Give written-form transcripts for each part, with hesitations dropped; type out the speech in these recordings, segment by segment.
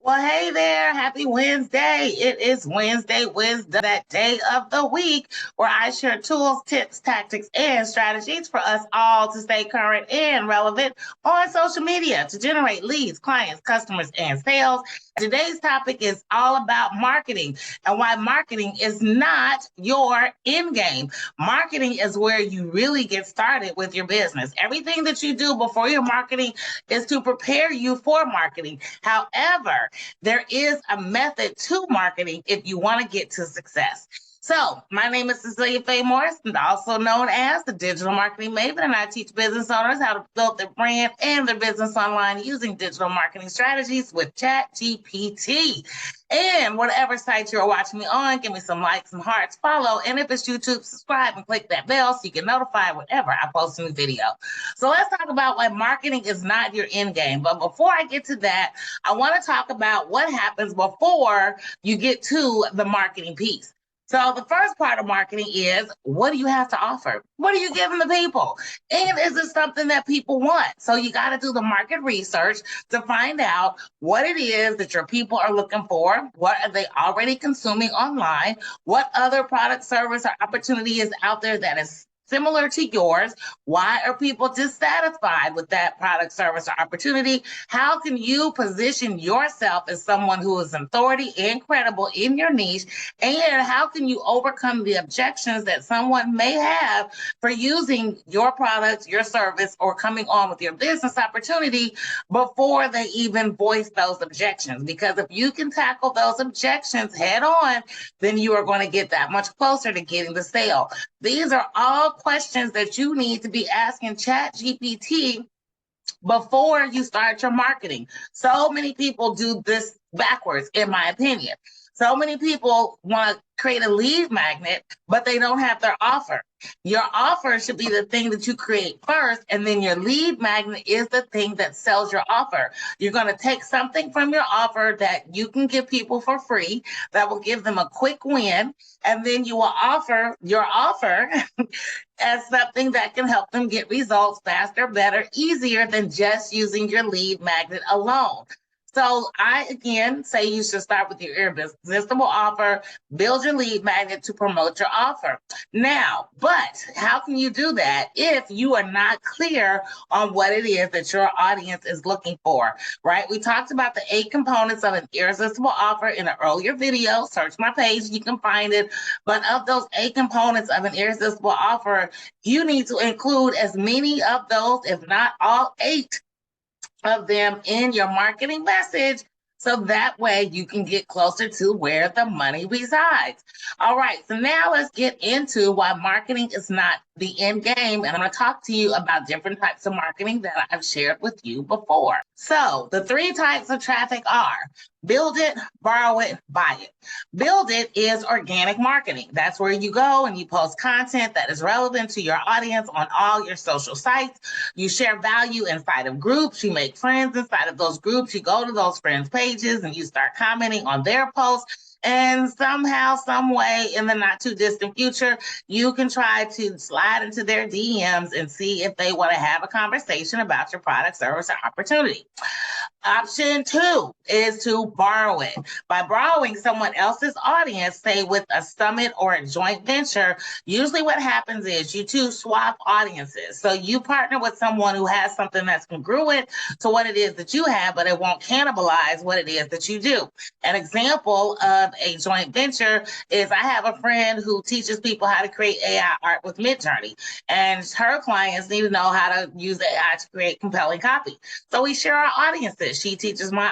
Well, hey there. Happy Wednesday. It is Wednesday Wisdom, that day of the week where I share tools, tips, tactics, and strategies for us all to stay current and relevant on social media to generate leads, clients, customers, and sales. Today's topic is all about marketing and why marketing is not your end game. Marketing is where you really get started with your business. Everything that you do before your marketing is to prepare you for marketing. However, there is a method to marketing if you want to get to success. So, my name is Cecelia Morris, also known as the Digital Marketing Maven, and I teach business owners how to build their brand and their business online using digital marketing strategies with ChatGPT. And whatever site you're watching me on, give me some likes, some hearts, follow, and if it's YouTube, subscribe and click that bell so you get notified whenever I post a new video. So let's talk about why marketing is not your end game. But before I get to that, I want to talk about what happens before you get to the marketing piece. So the first part of marketing is, what do you have to offer? What are you giving the people? And is it something that people want? So you got to do the market research to find out what it is that your people are looking for. What are they already consuming online? What other product, service, or opportunity is out there that is similar to yours? Why are people dissatisfied with that product, service, or opportunity? How can you position yourself as someone who is authority and credible in your niche? And how can you overcome the objections that someone may have for using your product, your service, or coming on with your business opportunity before they even voice those objections? Because if you can tackle those objections head on, then you are going to get that much closer to getting the sale. These are all questions that you need to be asking ChatGPT before you start your marketing. So many people do this backwards, in my opinion. So many people want to create a lead magnet, but they don't have their offer. Your offer should be the thing that you create first, and then your lead magnet is the thing that sells your offer. You're going to take something from your offer that you can give people for free that will give them a quick win, and then you will offer your offer as something that can help them get results faster, better, easier than just using your lead magnet alone. So I, again, say you should start with your irresistible offer, build your lead magnet to promote your offer. Now, but how can you do that if you are not clear on what it is that your audience is looking for, right? We talked about the 8 components of an irresistible offer in an earlier video. Search my page, you can find it. But of those 8 components of an irresistible offer, you need to include as many of those, if not all 8 of them in your marketing message, so that way you can get closer to where the money resides. All right, so now let's get into why marketing is not the end game, and I'm going to talk to you about different types of marketing that I've shared with you before. So the 3 types of traffic are build it, borrow it, buy it. Build it is organic marketing. That's where you go and you post content that is relevant to your audience on all your social sites. You share value inside of groups. You make friends inside of those groups. You go to those friends' pages and you start commenting on their posts. And somehow, some way, in the not too distant future, you can try to slide into their DMs and see if they want to have a conversation about your product, service, or opportunity. Option 2 is to borrow it. By borrowing someone else's audience, say with a summit or a joint venture, usually what happens is you two swap audiences. So you partner with someone who has something that's congruent to what it is that you have, but it won't cannibalize what it is that you do. An example of a joint venture is I have a friend who teaches people how to create AI art with Midjourney, and her clients need to know how to use AI to create compelling copy. So we share our audiences. She teaches my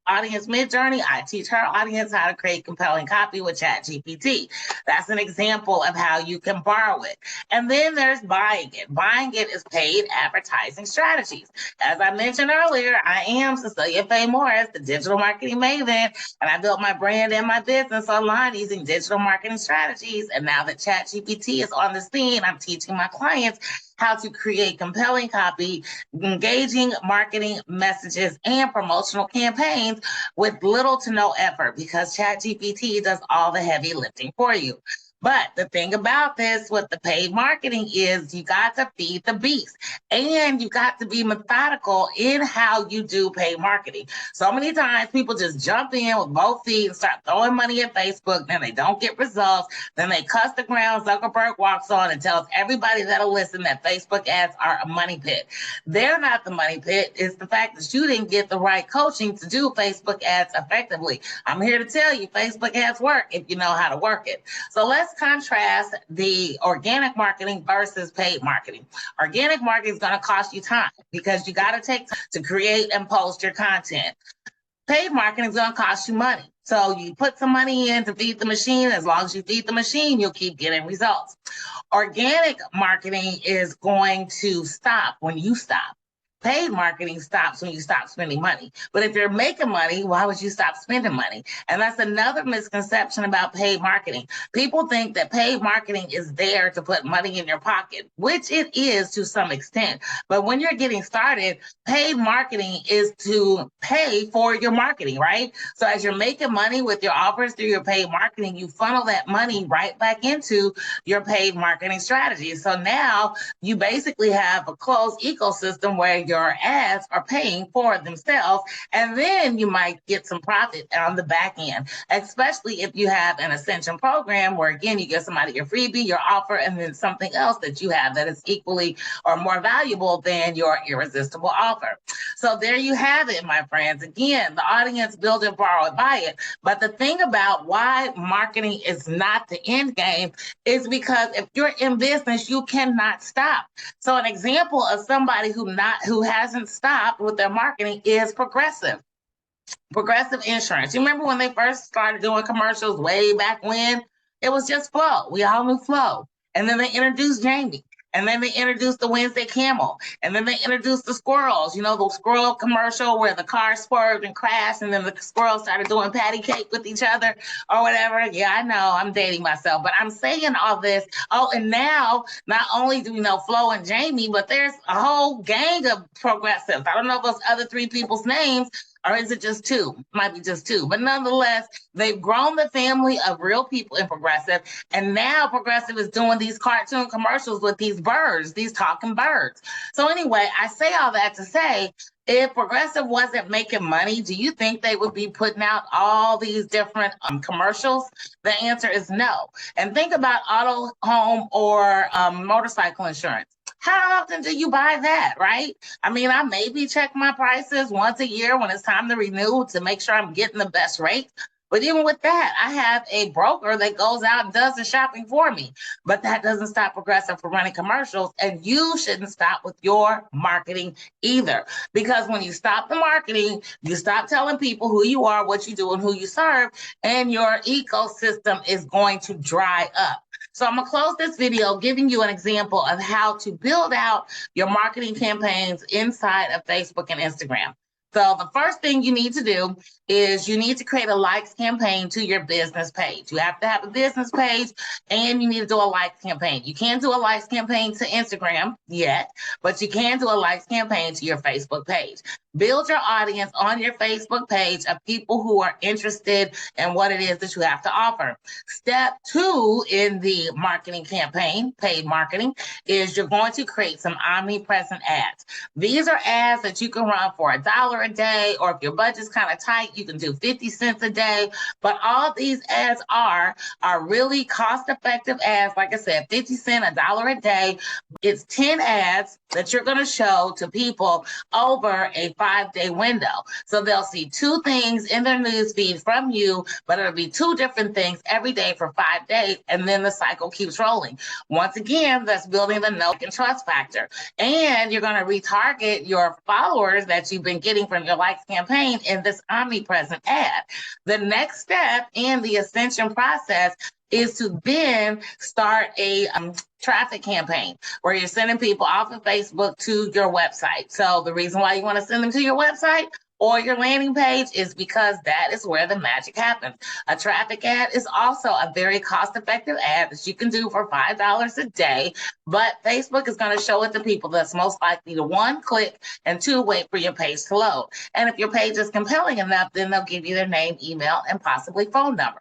audience Midjourney. I teach her audience how to create compelling copy with ChatGPT. That's an example of how you can borrow it. And then there's buying it. Buying it is paid advertising strategies. As I mentioned earlier, I am Cecelia Morris, the digital marketing maven, and I built my brand and my business online using digital marketing strategies. And now that ChatGPT is on the scene, I'm teaching my clients how to create compelling copy, engaging marketing messages, and promotional campaigns with little to no effort, because ChatGPT does all the heavy lifting for you. But the thing about this with the paid marketing is you got to feed the beast and you got to be methodical in how you do paid marketing. So many times people just jump in with both feet and start throwing money at Facebook, then they don't get results. Then they cuss the ground. Zuckerberg walks on and tells everybody that'll listen that Facebook ads are a money pit. They're not the money pit. It's the fact that you didn't get the right coaching to do Facebook ads effectively. I'm here to tell you Facebook ads work if you know how to work it. So let's contrast the organic marketing versus paid marketing. Organic marketing is going to cost you time because you got to take time to create and post your content. Paid marketing is going to cost you money. So you put some money in to feed the machine. As long as you feed the machine, you'll keep getting results. Organic marketing is going to stop when you stop. Paid marketing stops when you stop spending money. But if you're making money, why would you stop spending money? And that's another misconception about paid marketing. People think that paid marketing is there to put money in your pocket, which it is to some extent. But when you're getting started, paid marketing is to pay for your marketing, right? So as you're making money with your offers through your paid marketing, you funnel that money right back into your paid marketing strategy. So now you basically have a closed ecosystem where your ads are paying for themselves, and then you might get some profit on the back end, especially if you have an ascension program where, again, you give somebody your freebie, your offer, and then something else that you have that is equally or more valuable than your irresistible offer. So there you have it, my friends. Again, the audience, build it, borrow it, buy it. But the thing about why marketing is not the end game is because if you're in business, you cannot stop. So an example of somebody who hasn't stopped with their marketing is Progressive. Progressive Insurance. You remember when they first started doing commercials way back when? It was just Flo. We all knew Flo. And then they introduced Jamie. And then they introduced the Wednesday Camel. And then they introduced the squirrels, you know, the squirrel commercial where the car swerved and crashed. And then the squirrels started doing patty cake with each other or whatever. Yeah, I know I'm dating myself, but I'm saying all this. Oh, and now not only do we know Flo and Jamie, but there's a whole gang of progressives. I don't know those other three people's names, or is it just two? Might be just two. But nonetheless, they've grown the family of real people in Progressive. And now Progressive is doing these cartoon commercials with these birds, these talking birds. So anyway, I say all that to say, if Progressive wasn't making money, do you think they would be putting out all these different commercials? The answer is no. And think about auto, home, or motorcycle insurance. How often do you buy that, right? I mean, I maybe check my prices once a year when it's time to renew to make sure I'm getting the best rate. But even with that, I have a broker that goes out and does the shopping for me. But that doesn't stop Progressive from running commercials. And you shouldn't stop with your marketing either. Because when you stop the marketing, you stop telling people who you are, what you do, and who you serve, and your ecosystem is going to dry up. So I'm gonna close this video giving you an example of how to build out your marketing campaigns inside of Facebook and Instagram. So the first thing you need to do is you need to create a likes campaign to your business page. You have to have a business page and you need to do a likes campaign. You can't do a likes campaign to Instagram yet, but you can do a likes campaign to your Facebook page. Build your audience on your Facebook page of people who are interested in what it is that you have to offer. Step 2 in the marketing campaign, paid marketing, is you're going to create some omnipresent ads. These are ads that you can run for $1 a day, or if your budget's kind of tight, you can do 50 cents a day. But all these ads are really cost-effective ads. Like I said, 50 cents, $1 a day. It's 10 ads that you're going to show to people over a 5-day window. So they'll see 2 things in their newsfeed from you, but it'll be 2 different things every day for 5 days, and then the cycle keeps rolling. Once again, that's building the know and trust factor. And you're going to retarget your followers that you've been getting from your likes campaign in this omnipresent ad. The next step in the ascension process is to then start a traffic campaign where you're sending people off of Facebook to your website. So the reason why you want to send them to your website or your landing page is because that is where the magic happens. A traffic ad is also a very cost-effective ad that you can do for $5 a day, but Facebook is going to show it to people that's most likely to 1, click, and 2, wait for your page to load. And if your page is compelling enough, then they'll give you their name, email, and possibly phone number.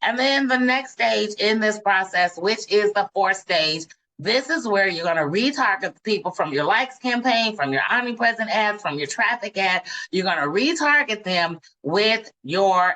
And then the next stage in this process, which is the fourth stage, this is where you're going to retarget the people from your likes campaign, from your omnipresent ads, from your traffic ad. You're going to retarget them with your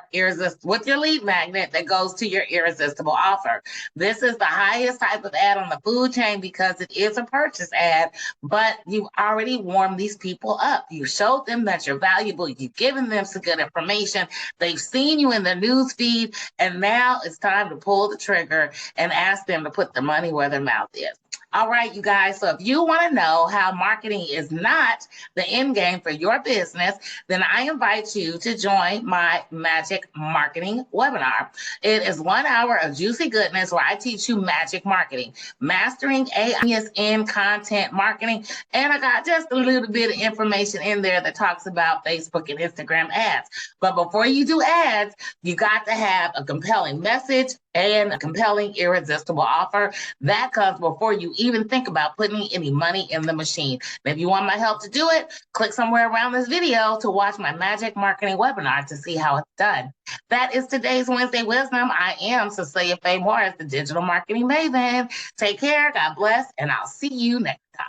lead magnet that goes to your irresistible offer. This is the highest type of ad on the food chain because it is a purchase ad, but you've already warmed these people up. You showed them that you're valuable. You've given them some good information. They've seen you in their news feed, and now it's time to pull the trigger and ask them to put the money where their mouth is. All right, you guys. So if you want to know how marketing is not the end game for your business, then I invite you to join my Magic Marketing webinar. It is 1 hour of juicy goodness where I teach you magic marketing, mastering AI in content marketing. And I got just a little bit of information in there that talks about Facebook and Instagram ads. But before you do ads, you got to have a compelling message and a compelling, irresistible offer. That comes before you even think about putting any money in the machine. And if you want my help to do it, click somewhere around this video to watch my Magic Marketing webinar to see how it's done. That is today's Wednesday Wisdom. I am Cecelia Faye Morris, the Digital Marketing Maven. Take care, God bless, and I'll see you next time.